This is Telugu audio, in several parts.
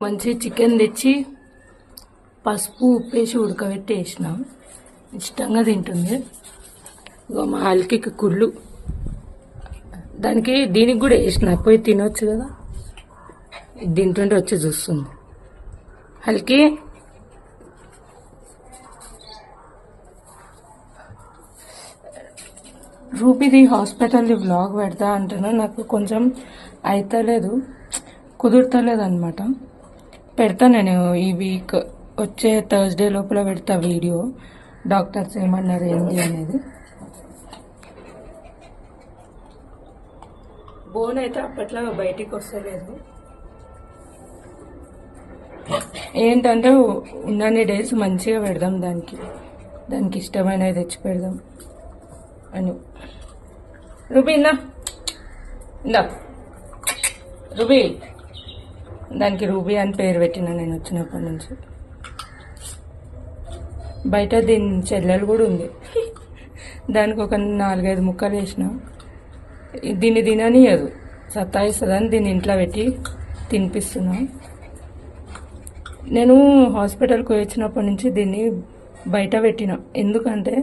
మంచి చికెన్ తెచ్చి పసుపు ఉప్పేసి ఉడకబెట్టి వేసిన ఇష్టంగా తింటుంది. ఇగో మా హల్కి కుళ్ళు, దీనికి కూడా వేసిన పోయి తినొచ్చు కదా, తింటుంటే వచ్చి చూస్తుంది. హల్కి రూపీది హాస్పిటల్ది వ్లాగ్ పెడతా అంటున్నా, నాకు కొంచెం అయితలేదు, కుదురుతలేదు అనమాట. పెడతా నేను ఈ వీక్ వచ్చే థర్స్డే లోపల పెడతా వీడియో, డాక్టర్స్ ఏమన్నారు ఏంటి అనేది. బోన్ అయితే అప్పట్లో బయటికి వస్తలేదు. ఏంటంటే ఉన్నన్ని డేస్ మంచిగా పెడదాం, దానికి ఇష్టమైనవి తెచ్చి పెడదాం అని. రూబీ ఇందా రూబీ, దానికి రూబీ అని పేరు పెట్టిన నేను వచ్చినప్పటి నుంచి. బయట దీని చెల్లెలు కూడా ఉంది, దానికి ఒక 4-5 ముక్కలు వేసిన. దీన్ని తిననియదు, సత్తాయిస్తుందని దీన్ని ఇంట్లో పెట్టి తినిపిస్తున్నా. నేను హాస్పిటల్కి వచ్చినప్పటి నుంచి దీన్ని బయట పెట్టిన, ఎందుకంటే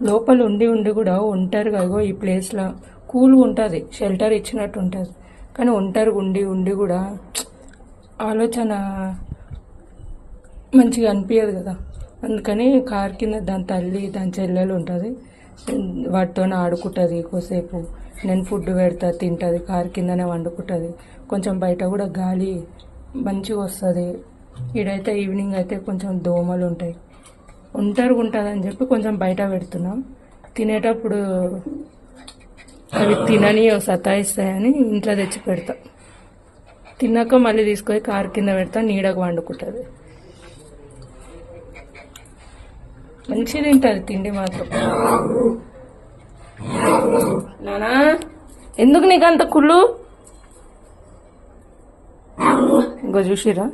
లోపల ఉండి కూడా ఒంటరిగా ఈ ప్లేస్లో కూల్గా ఉంటుంది, షెల్టర్ ఇచ్చినట్టు ఉంటుంది. కానీ ఒంటరిగా ఉండి కూడా ఆలోచన మంచిగా అనిపించదు కదా. అందుకని కారు కింద దాని తల్లి దాని చెల్లెలు ఉంటుంది, వాటితో ఆడుకుంటుంది కోసేపు. నేను ఫుడ్ పెడతా, తింటుంది, కారు కిందనే వండుకుంటుంది. కొంచెం బయట కూడా గాలి మంచిగా వస్తుంది. ఈడైతే ఈవినింగ్ అయితే కొంచెం దోమలు ఉంటాయి, ఒంటరిగా ఉంటుందని చెప్పి కొంచెం బయట పెడుతున్నాం. తినేటప్పుడు అవి తినని సతాయిస్తాయని ఇంట్లో తెచ్చి పెడతా. తిన్నాక మళ్ళీ తీసుకొని కారు కింద పెడతా, నీడకు వండుకుంటుంది. మంచిగా తింటుంది తిండి మాత్రం. నానా ఎందుకు నీకు అంత కుళ్ళు? ఇంకో చూసిరా